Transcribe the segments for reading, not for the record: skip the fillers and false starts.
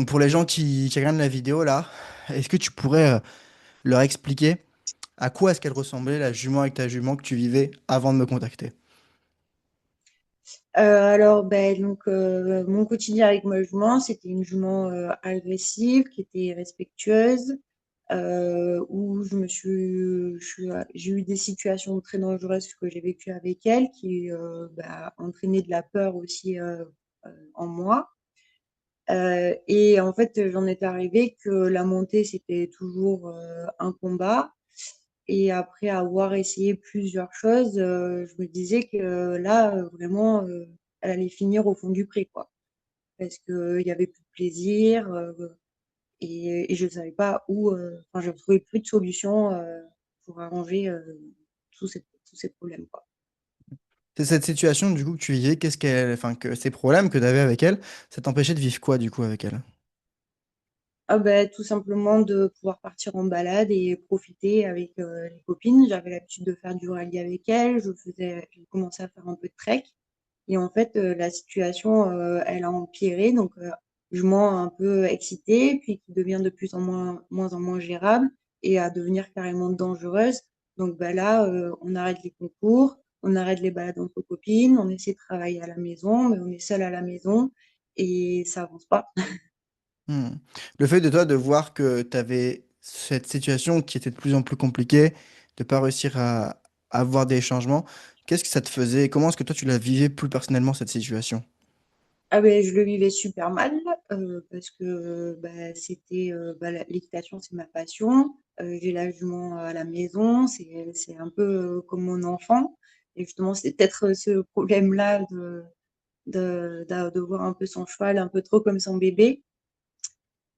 Donc pour les gens qui regardent la vidéo là, est-ce que tu pourrais leur expliquer à quoi est-ce qu'elle ressemblait la jument avec ta jument que tu vivais avant de me contacter? Alors, mon quotidien avec ma jument, c'était une jument agressive, qui était respectueuse, où j'ai eu des situations très dangereuses que j'ai vécues avec elle, qui entraînaient de la peur aussi en moi. Et en fait, j'en étais arrivée que la montée, c'était toujours un combat. Et après avoir essayé plusieurs choses, je me disais que là, vraiment, elle allait finir au fond du pré, quoi. Parce qu'il y avait plus de plaisir et je ne savais pas où, enfin, je ne trouvais plus de solution pour arranger tous ces problèmes, quoi. C'est cette situation du coup que tu vivais, qu'est-ce qu'elle, enfin que ces problèmes que tu avais avec elle, ça t'empêchait de vivre quoi du coup avec elle? Ah ben, tout simplement de pouvoir partir en balade et profiter avec les copines. J'avais l'habitude de faire du rallye avec elles. J'ai commencé à faire un peu de trek. Et en fait, la situation, elle a empiré. Donc, je mens un peu excitée, puis qui devient de plus moins en moins gérable et à devenir carrément dangereuse. Donc, bah là, on arrête les concours, on arrête les balades entre copines, on essaie de travailler à la maison, mais on est seul à la maison et ça avance pas. Hmm. Le fait de toi de voir que tu avais cette situation qui était de plus en plus compliquée, de pas réussir à avoir des changements, qu'est-ce que ça te faisait? Comment est-ce que toi tu la vivais plus personnellement cette situation? Ah ben, je le vivais super mal parce que l'équitation, c'est ma passion. J'ai la jument à la maison, c'est un peu comme mon enfant. Et justement, c'est peut-être ce problème-là de voir un peu son cheval un peu trop comme son bébé.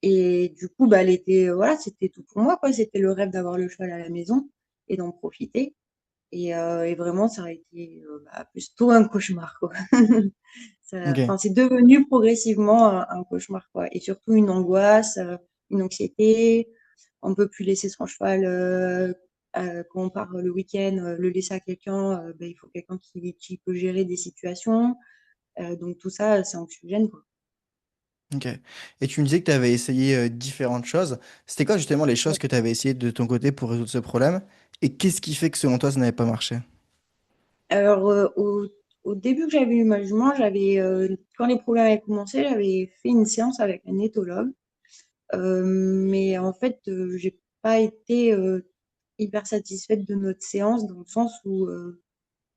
Et du coup, bah, voilà, c'était tout pour moi, quoi. C'était le rêve d'avoir le cheval à la maison et d'en profiter. Et vraiment, ça a été plutôt un cauchemar, quoi. Ok. Enfin, c'est devenu progressivement un cauchemar, quoi. Et surtout une angoisse, une anxiété. On peut plus laisser son cheval quand on part le week-end, le laisser à quelqu'un. Il faut quelqu'un qui peut gérer des situations. Donc tout ça, c'est anxiogène, quoi. Ok. Et tu me disais que tu avais essayé différentes choses. C'était quoi justement les choses que tu avais essayé de ton côté pour résoudre ce problème? Et qu'est-ce qui fait que selon toi ça n'avait pas marché? Alors, au début que j'avais eu ma jument, quand les problèmes avaient commencé, j'avais fait une séance avec un éthologue. Mais en fait, j'ai pas été hyper satisfaite de notre séance dans le sens où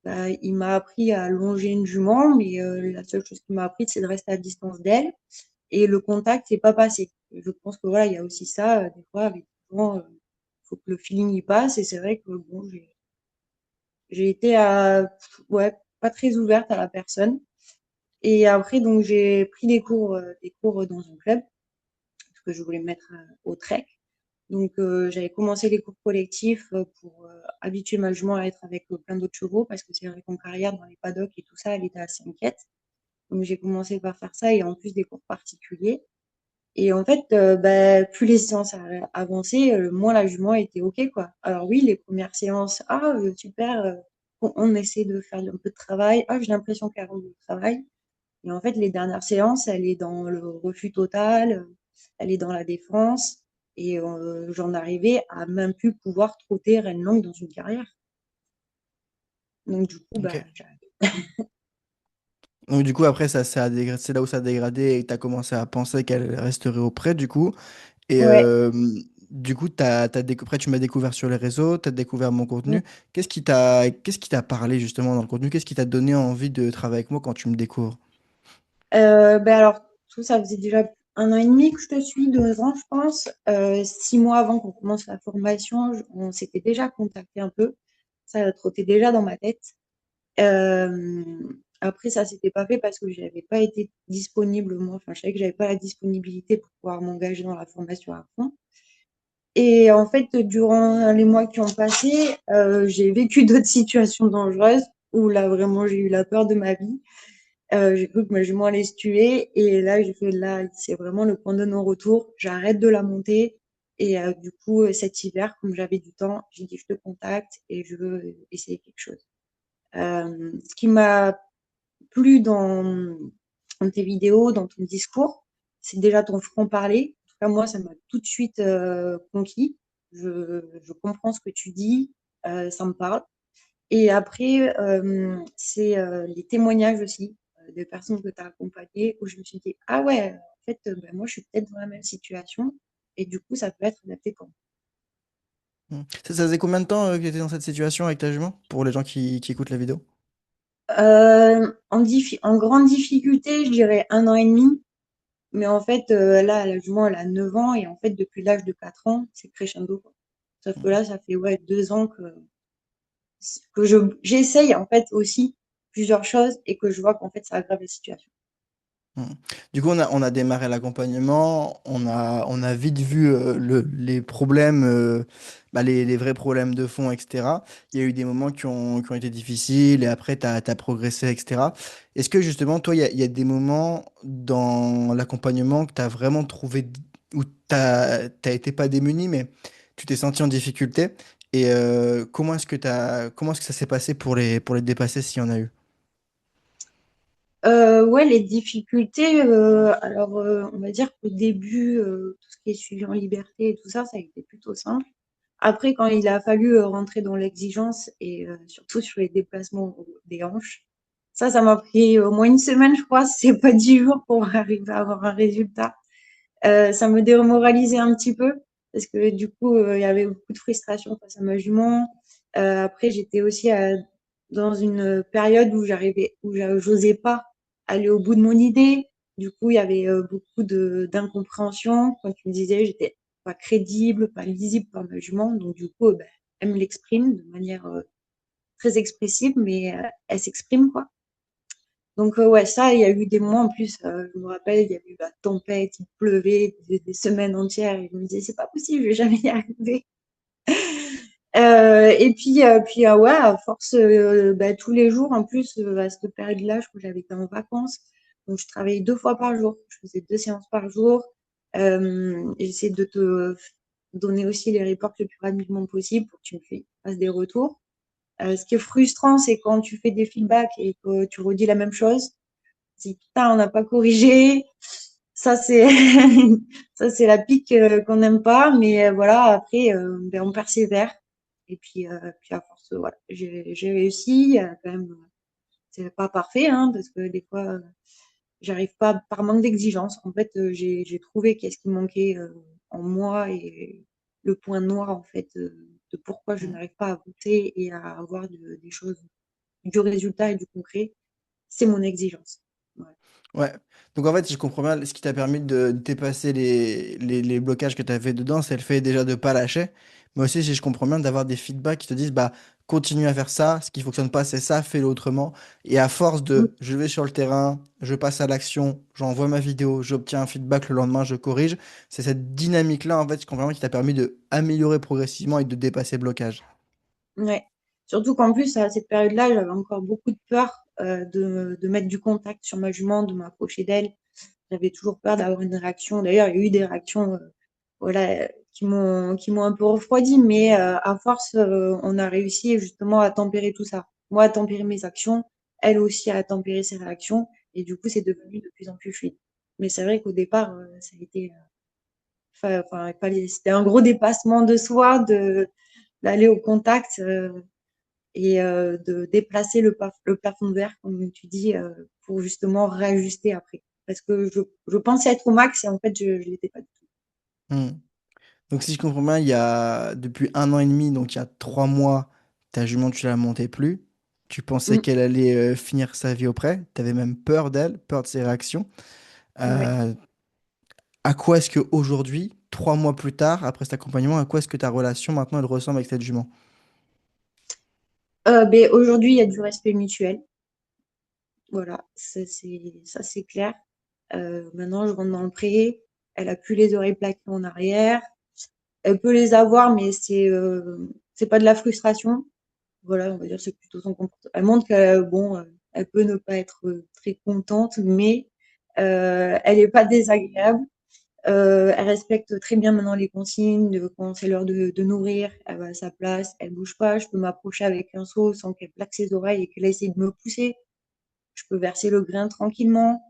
il m'a appris à longer une jument, mais la seule chose qu'il m'a appris, c'est de rester à distance d'elle et le contact s'est pas passé. Je pense que voilà, il y a aussi ça, des fois, avec les gens, faut que le feeling y passe et c'est vrai que bon, j'ai été ouais, pas très ouverte à la personne. Et après, donc, j'ai pris des cours dans un club parce que je voulais me mettre au trek. Donc, j'avais commencé les cours collectifs pour habituer ma jument à être avec plein d'autres chevaux parce que c'est vrai qu'en carrière, dans les paddocks et tout ça, elle était assez inquiète. Donc, j'ai commencé par faire ça et en plus des cours particuliers. Et en fait, plus les séances avançaient, moins la jument était OK, quoi. Alors oui, les premières séances, super, on essaie de faire un peu de travail. Ah, j'ai l'impression qu'elle rend du travail. Et en fait, les dernières séances, elle est dans le refus total, elle est dans la défense. Et j'en arrivais à même plus pouvoir trotter reine longue dans une carrière. Donc du coup, Ok. j'ai Donc du coup après c'est là où ça a dégradé et tu as commencé à penser qu'elle resterait auprès du coup. Et ouais. du coup après tu m'as découvert sur les réseaux, tu as découvert mon Mm. contenu. Qu'est-ce qui t'a parlé justement dans le contenu? Qu'est-ce qui t'a donné envie de travailler avec moi quand tu me découvres? Alors, tout ça faisait déjà 1 an et demi que je te suis, 2 ans, je pense. 6 mois avant qu'on commence la formation, on s'était déjà contacté un peu. Ça trottait déjà dans ma tête. Euh, Après, ça s'était pas fait parce que je n'avais pas été disponible, moi. Enfin, je savais que j'avais pas la disponibilité pour pouvoir m'engager dans la formation à fond. Et en fait, durant les mois qui ont passé, j'ai vécu d'autres situations dangereuses où là, vraiment, j'ai eu la peur de ma vie. J'ai cru que ma jument allait se tuer. Et là, j'ai fait, là, c'est vraiment le point de non-retour. J'arrête de la monter. Et du coup, cet hiver, comme j'avais du temps, j'ai dit, je te contacte et je veux essayer quelque chose. Ce qui m'a plu dans tes vidéos, dans ton discours, c'est déjà ton franc-parler. En tout cas, moi, ça m'a tout de suite conquis. Je comprends ce que tu dis, ça me parle. Et après, c'est les témoignages aussi des personnes que tu as accompagnées où je me suis dit, ah ouais, en fait, ben, moi, je suis peut-être dans la même situation et du coup, ça peut être adapté quand Ça faisait combien de temps que tu étais dans cette situation avec ta jument, pour les gens qui écoutent la vidéo? En grande difficulté, je dirais 1 an et demi. Mais en fait, là, la jument, elle a 9 ans et en fait, depuis l'âge de 4 ans, c'est crescendo, quoi. Sauf que là, ça fait ouais, 2 ans j'essaye en fait aussi plusieurs choses et que je vois qu'en fait, ça aggrave la situation. Mm. Du coup, on a démarré l'accompagnement, on a vite vu les problèmes, bah, les vrais problèmes de fond, etc. Il y a eu des moments qui ont été difficiles et après, tu as progressé, etc. Est-ce que justement, toi, il y a des moments dans l'accompagnement que tu as vraiment trouvé, où tu n'as été pas démuni, mais tu t'es senti en difficulté? Et comment est-ce que ça s'est passé pour les dépasser s'il y en a eu? Ouais, les difficultés, alors, on va dire qu'au début, tout ce qui est suivi en liberté et tout ça, ça a été plutôt simple. Après, quand il a fallu, rentrer dans l'exigence et surtout sur les déplacements des hanches, ça m'a pris au moins une semaine, je crois, si c'est pas 10 jours pour arriver à avoir un résultat. Ça me démoralisait un petit peu parce que du coup, il y avait beaucoup de frustration face à ma jument. Après, j'étais aussi dans une période où j'osais pas aller au bout de mon idée. Du coup, il y avait beaucoup d'incompréhension. Quand tu me disais, j'étais pas crédible, pas lisible par ma jument. Donc, du coup, ben, elle me l'exprime de manière très expressive, mais elle s'exprime, quoi. Donc ouais, ça, il y a eu des mois en plus, je me rappelle, il y a eu la tempête, il pleuvait des semaines entières et je me disais: «C'est pas possible, je vais jamais y arriver». Et puis, ouais, à force, bah, tous les jours en plus, à cette période-là, je crois que j'avais été en vacances, donc je travaillais 2 fois par jour. Je faisais 2 séances par jour. J'essayais de te donner aussi les reports le plus rapidement possible pour que tu me fasses des retours. Ce qui est frustrant, c'est quand tu fais des feedbacks et que tu redis la même chose. Si putain, on n'a pas corrigé. Ça, c'est ça, c'est la pique qu'on n'aime pas. Mais voilà, après, ben, on persévère. Et puis à force, voilà, j'ai réussi. Quand même, c'est pas parfait, hein, parce que des fois, j'arrive pas par manque d'exigence. En fait, j'ai trouvé qu'est-ce qui manquait en moi et le point noir, en fait, de pourquoi je n'arrive pas à avancer et à avoir des choses, du résultat et du concret. C'est mon exigence. Ouais. Ouais. Donc en fait, si je comprends bien, ce qui t'a permis de dépasser les blocages que tu avais dedans, c'est le fait déjà de pas lâcher. Mais aussi, si je comprends bien, d'avoir des feedbacks qui te disent, bah, continue à faire ça, ce qui fonctionne pas, c'est ça, fais-le autrement. Et à force Mm. de, je vais sur le terrain, je passe à l'action, j'envoie ma vidéo, j'obtiens un feedback le lendemain, je corrige. C'est cette dynamique-là, en fait, je comprends bien, qui t'a permis de améliorer progressivement et de dépasser le blocage. Ouais. Surtout qu'en plus, à cette période-là, j'avais encore beaucoup de peur de mettre du contact sur ma jument, de m'approcher d'elle. J'avais toujours peur d'avoir une réaction. D'ailleurs, il y a eu des réactions voilà, qui m'ont un peu refroidi, mais à force, on a réussi justement à tempérer tout ça. Moi, à tempérer mes actions, elle aussi à tempérer ses réactions, et du coup, c'est devenu de plus en plus fluide. Mais c'est vrai qu'au départ, ça a été, enfin, c'était un gros dépassement de soi d'aller au contact. Et de déplacer le plafond de verre, comme tu dis, pour justement réajuster après. Parce que je pensais être au max et en fait, je ne l'étais pas du tout. Hmm. Donc si je comprends bien, il y a depuis 1 an et demi, donc il y a 3 mois, ta jument, tu la montais plus. Tu pensais Mm, qu'elle allait finir sa vie auprès. Tu avais même peur d'elle, peur de ses réactions. ouais. Euh, à quoi est-ce qu'aujourd'hui, 3 mois plus tard, après cet accompagnement, à quoi est-ce que ta relation maintenant elle ressemble avec cette jument? Ben, aujourd'hui, il y a du respect mutuel. Voilà, ça c'est clair. Maintenant, je rentre dans le pré. Elle a plus les oreilles plaquées en arrière. Elle peut les avoir, mais c'est pas de la frustration. Voilà, on va dire, c'est plutôt son comportement. Elle montre que, bon, elle peut ne pas être très contente, mais elle est pas désagréable. Elle respecte très bien maintenant les consignes, quand c'est l'heure de nourrir, elle va à sa place, elle bouge pas. Je peux m'approcher avec un seau sans qu'elle plaque ses oreilles et qu'elle essaie de me pousser. Je peux verser le grain tranquillement.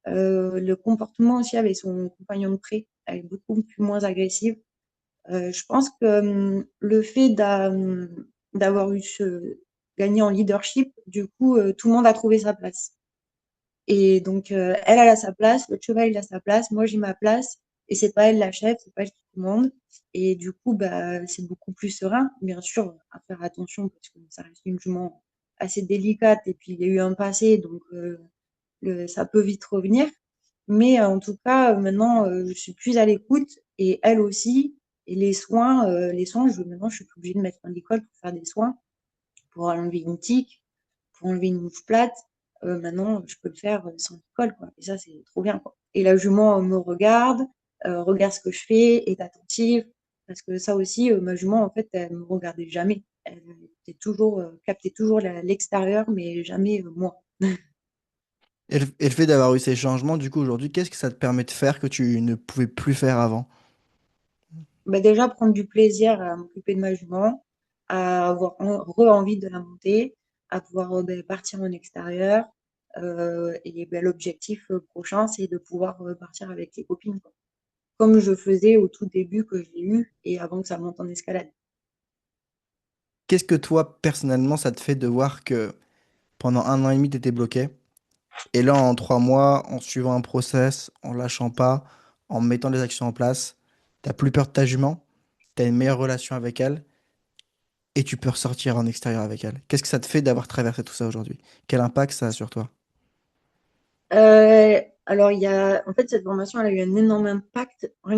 Le comportement aussi avec son compagnon de pré, elle est beaucoup plus moins agressive. Je pense que le fait d'avoir gagné en leadership, du coup, tout le monde a trouvé sa place. Et donc, elle a sa place, le cheval il a sa place, moi j'ai ma place, et c'est pas elle la chef, c'est pas elle qui commande. Et du coup, bah, c'est beaucoup plus serein. Bien sûr, à faire attention parce que ça reste une jument assez délicate, et puis il y a eu un passé, donc ça peut vite revenir. Mais en tout cas, maintenant, je suis plus à l'écoute, et elle aussi. Et les soins, maintenant, je suis plus obligée de mettre un école pour faire des soins, pour enlever une tique, pour enlever une mouche plate. Maintenant, je peux le faire sans école, quoi. Et ça, c'est trop bien, quoi. Et la jument me regarde, regarde ce que je fais, est attentive. Parce que ça aussi, ma jument, en fait, elle me regardait jamais. Elle était toujours, captait toujours l'extérieur, mais jamais moi. Et le fait d'avoir eu ces changements, du coup, aujourd'hui, qu'est-ce que ça te permet de faire que tu ne pouvais plus faire avant? Bah, déjà, prendre du plaisir à m'occuper de ma jument, à avoir envie de la monter, à pouvoir ben, partir en extérieur. Et ben, l'objectif prochain, c'est de pouvoir partir avec les copines, quoi. Comme je faisais au tout début que je l'ai eu et avant que ça monte en escalade. Qu'est-ce que toi, personnellement, ça te fait de voir que pendant 1 an et demi, tu étais bloqué, et là, en 3 mois, en suivant un process, en lâchant pas, en mettant des actions en place, t'as plus peur de ta jument, tu as une meilleure relation avec elle, et tu peux ressortir en extérieur avec elle. Qu'est-ce que ça te fait d'avoir traversé tout ça aujourd'hui? Quel impact ça a sur toi? Alors, en fait, cette formation, elle a eu un énorme impact. En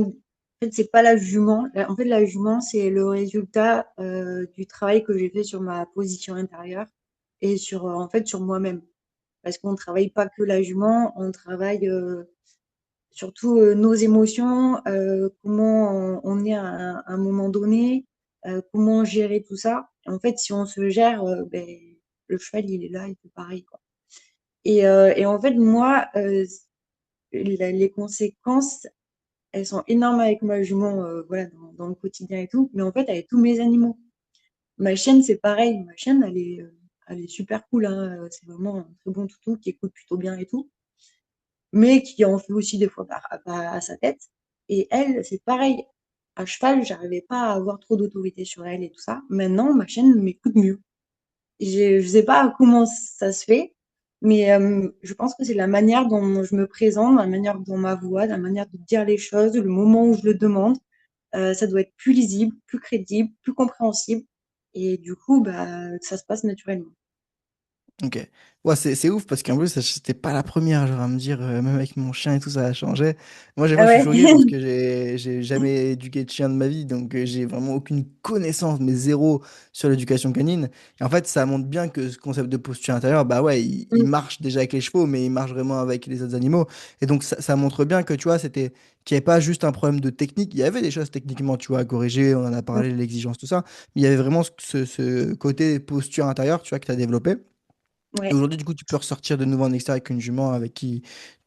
fait, c'est pas la jument. En fait, la jument, c'est le résultat du travail que j'ai fait sur ma position intérieure et en fait, sur moi-même. Parce qu'on ne travaille pas que la jument, on travaille surtout nos émotions, comment on est à un moment donné, comment gérer tout ça. En fait, si on se gère, ben, le cheval, il est là, il fait pareil, quoi. Et en fait, moi, les conséquences, elles sont énormes avec ma jument, voilà, dans le quotidien et tout, mais en fait, avec tous mes animaux. Ma chienne, c'est pareil. Ma chienne, elle est super cool, hein. C'est vraiment un très bon toutou qui écoute plutôt bien et tout, mais qui en fait aussi des fois à sa tête. Et elle, c'est pareil. À cheval, j'arrivais pas à avoir trop d'autorité sur elle et tout ça. Maintenant, ma chienne m'écoute mieux. Je sais pas comment ça se fait, mais je pense que c'est la manière dont je me présente, la manière dont ma voix, la manière de dire les choses, le moment où je le demande. Ça doit être plus lisible, plus crédible, plus compréhensible. Et du coup, bah, ça se passe naturellement. Ok. Ouais, c'est ouf parce qu'en plus, c'était pas la première, genre à me dire, même avec mon chien et tout, ça a changé. Moi, des fois, Ah je suis ouais? choqué parce que j'ai jamais éduqué de chien de ma vie, donc j'ai vraiment aucune connaissance, mais zéro sur l'éducation canine. Et en fait, ça montre bien que ce concept de posture intérieure, bah ouais, il marche déjà avec les chevaux, mais il marche vraiment avec les autres animaux. Et donc, ça montre bien que, tu vois, qu'il n'y avait pas juste un problème de technique, il y avait des choses techniquement, tu vois, à corriger, on en a parlé, l'exigence, tout ça, mais il y avait vraiment ce côté posture intérieure, tu vois, que tu as développé. Et Ouais. aujourd'hui, du coup, tu peux ressortir de nouveau en extérieur avec une jument avec qui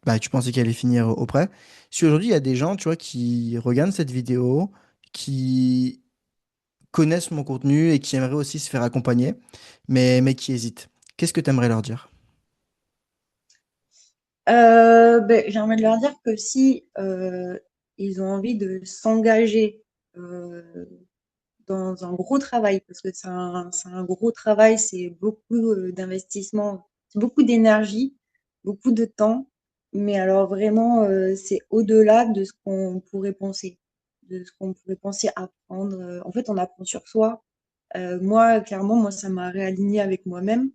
bah, tu pensais qu'elle allait finir auprès. Si aujourd'hui, il y a des gens, tu vois, qui regardent cette vidéo, qui connaissent mon contenu et qui aimeraient aussi se faire accompagner, mais qui hésitent, qu'est-ce que tu aimerais leur dire? Ben, j'ai envie de leur dire que si ils ont envie de s'engager euh, dans un gros travail, parce que c'est un gros travail, c'est beaucoup d'investissement, c'est beaucoup d'énergie, beaucoup de temps, mais alors vraiment, c'est au-delà de ce qu'on pourrait penser, de ce qu'on pourrait penser apprendre. En fait, on apprend sur soi. Moi, clairement, moi, ça m'a réaligné avec moi-même.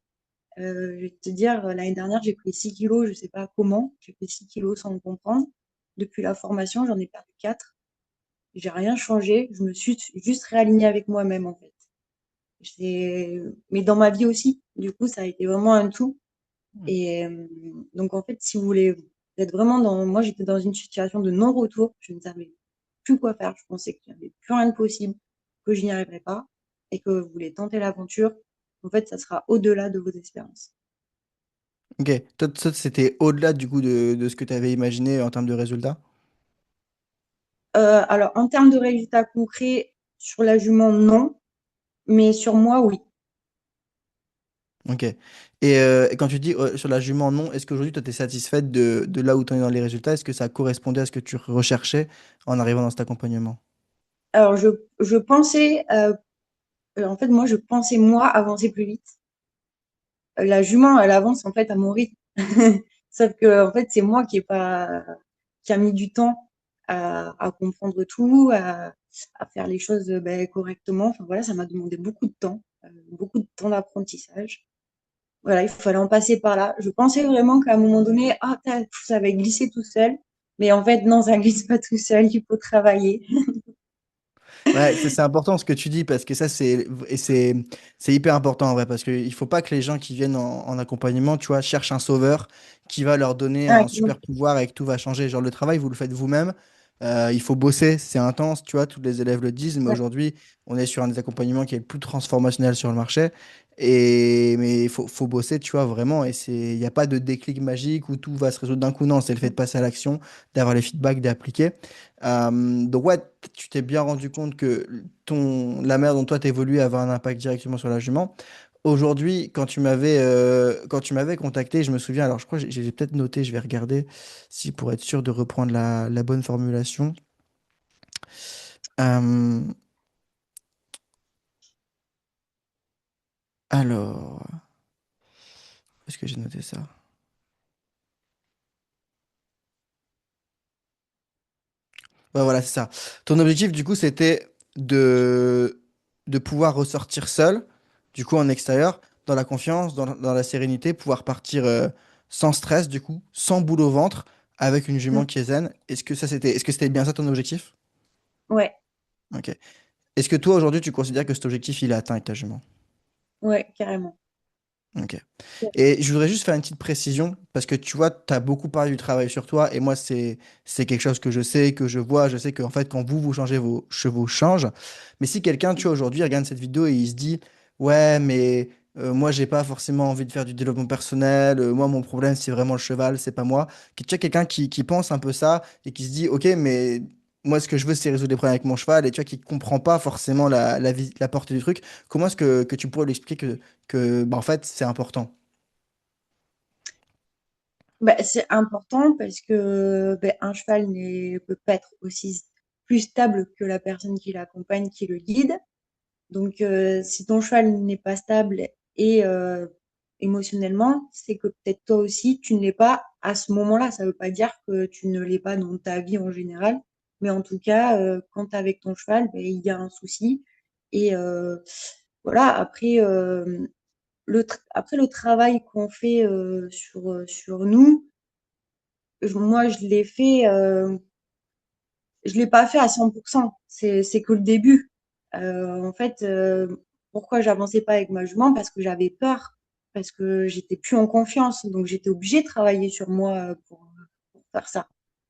Je vais te dire, l'année dernière, j'ai pris 6 kilos, je sais pas comment. J'ai pris 6 kilos sans le comprendre. Depuis la formation, j'en ai perdu 4. J'ai rien changé. Je me suis juste réalignée avec moi-même, en fait. Mais dans ma vie aussi. Du coup, ça a été vraiment un tout. Et donc, en fait, si vous voulez être vraiment moi, j'étais dans une situation de non-retour. Je ne savais plus quoi faire. Je pensais qu'il n'y avait plus rien de possible, que je n'y arriverais pas et que vous voulez tenter l'aventure. En fait, ça sera au-delà de vos espérances. Ok, toi, c'était au-delà du coup de ce que tu avais imaginé en termes de résultats? Alors, en termes de résultats concrets, sur la jument, non, mais sur moi, oui. Ok. Et quand tu dis sur la jument, non, est-ce qu'aujourd'hui, toi, tu es satisfaite de là où tu en es dans les résultats? Est-ce que ça correspondait à ce que tu recherchais en arrivant dans cet accompagnement? Alors, je pensais, en fait, moi, je pensais, moi, avancer plus vite. La jument, elle avance, en fait, à mon rythme. Sauf que, en fait, c'est moi qui a mis du temps à comprendre tout, à faire les choses ben, correctement. Enfin, voilà, ça m'a demandé beaucoup de temps d'apprentissage. Voilà, il fallait en passer par là. Je pensais vraiment qu'à un moment donné, ah, ça va glisser tout seul. Mais en fait, non, ça glisse pas tout seul, il faut travailler. Ouais, c'est important ce que tu dis parce que ça, c'est hyper important en vrai parce qu'il faut pas que les gens qui viennent en accompagnement, tu vois, cherchent un sauveur qui va leur donner Ah, un super pouvoir et que tout va changer. Genre, le travail, vous le faites vous-même. Il faut bosser, c'est intense, tu vois, tous les élèves le disent, mais ouais, aujourd'hui, on est sur un des accompagnements qui est le plus transformationnel sur le marché. Mais il faut bosser, tu vois, vraiment. Il n'y a pas de déclic magique où tout va se résoudre d'un coup. Non, c'est le fait de passer à l'action, d'avoir les feedbacks, d'appliquer. Donc ouais, tu t'es bien rendu compte que la manière dont toi t'évolues avait un impact directement sur la jument. Aujourd'hui, quand tu m'avais contacté, je me souviens, alors je crois que j'ai peut-être noté, je vais regarder si pour être sûr de reprendre la bonne formulation. Euh, alors, est-ce que j'ai noté ça? Ouais, voilà, c'est ça. Ton objectif, du coup, c'était de pouvoir ressortir seul, du coup, en extérieur, dans la confiance, dans la sérénité, pouvoir partir sans stress, du coup, sans boule au ventre, avec une jument qui est zen. Est-ce que c'était bien ça ton objectif? ouais, Ok. Est-ce que toi, aujourd'hui, tu considères que cet objectif, il est atteint avec ta jument? ouais, carrément. Ok. Et je voudrais juste faire une petite précision, parce que tu vois, tu as beaucoup parlé du travail sur toi, et moi, c'est quelque chose que je sais, que je vois. Je sais qu'en fait, quand vous changez, vos chevaux changent. Mais si quelqu'un, tu vois, aujourd'hui, regarde cette vidéo et il se dit, ouais, mais moi, j'ai pas forcément envie de faire du développement personnel, moi, mon problème, c'est vraiment le cheval, c'est pas moi. Tu vois, quelqu'un qui pense un peu ça et qui se dit, ok, mais moi, ce que je veux, c'est résoudre des problèmes avec mon cheval, et tu vois, qui comprend pas forcément la portée du truc, comment est-ce que tu pourrais lui expliquer que bah, en fait, c'est important? Bah, c'est important parce que ben, un cheval peut pas être aussi plus stable que la personne qui l'accompagne, qui le guide. Donc, si ton cheval n'est pas stable et émotionnellement, c'est que peut-être toi aussi, tu ne l'es pas à ce moment-là. Ça ne veut pas dire que tu ne l'es pas dans ta vie en général, mais en tout cas, quand tu es avec ton cheval, ben, il y a un souci. Et voilà, après le travail qu'on fait sur nous, moi, je l'ai pas fait à 100%. C'est que le début. En fait, pourquoi j'avançais pas avec ma jument? Parce que j'avais peur, parce que j'étais plus en confiance. Donc, j'étais obligée de travailler sur moi pour faire ça.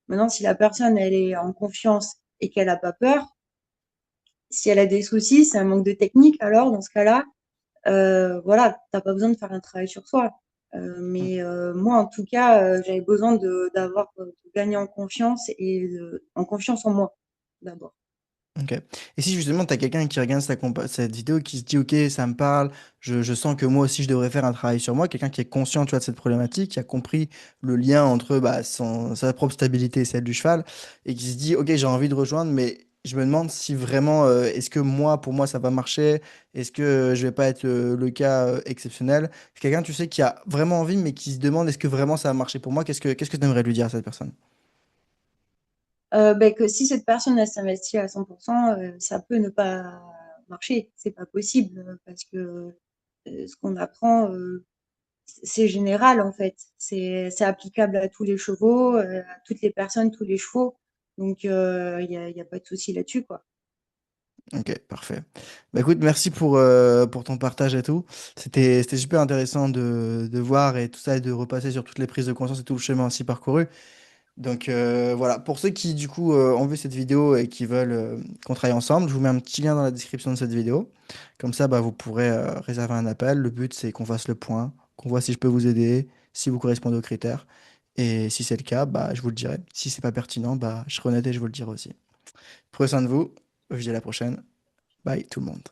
Maintenant, si la personne, elle est en confiance et qu'elle a pas peur, si elle a des soucis, c'est un manque de technique, alors dans ce cas-là, voilà, t'as pas besoin de faire un travail sur soi. Mais moi, en tout cas, j'avais besoin de gagner en confiance et en confiance en moi d'abord. Ok. Et si justement tu as quelqu'un qui regarde cette vidéo qui se dit ok, ça me parle, je sens que moi aussi je devrais faire un travail sur moi, quelqu'un qui est conscient tu vois, de cette problématique, qui a compris le lien entre bah, sa propre stabilité et celle du cheval, et qui se dit ok, j'ai envie de rejoindre, mais je me demande si vraiment, est-ce que moi, pour moi, ça va marcher, est-ce que je vais pas être le cas exceptionnel. C'est quelqu'un, tu sais, qui a vraiment envie, mais qui se demande est-ce que vraiment ça va marcher pour moi, qu'est-ce que tu aimerais lui dire à cette personne? Ben, que si cette personne elle s'investit à 100%, ça peut ne pas marcher. C'est pas possible parce que ce qu'on apprend, c'est général en fait. C'est applicable à tous les chevaux, à toutes les personnes, tous les chevaux. Donc, il y a pas de souci là-dessus, quoi. Ok, parfait. Bah écoute, merci pour ton partage et tout. C'était super intéressant de voir et tout ça et de repasser sur toutes les prises de conscience et tout le chemin ainsi parcouru. Donc voilà, pour ceux qui du coup ont vu cette vidéo et qui veulent qu'on travaille ensemble, je vous mets un petit lien dans la description de cette vidéo. Comme ça, bah, vous pourrez réserver un appel. Le but, c'est qu'on fasse le point, qu'on voit si je peux vous aider, si vous correspondez aux critères. Et si c'est le cas, bah, je vous le dirai. Si c'est pas pertinent, bah, je serai honnête et je vous le dirai aussi. Prenez soin de vous. Je vous dis à la prochaine. Bye tout le monde.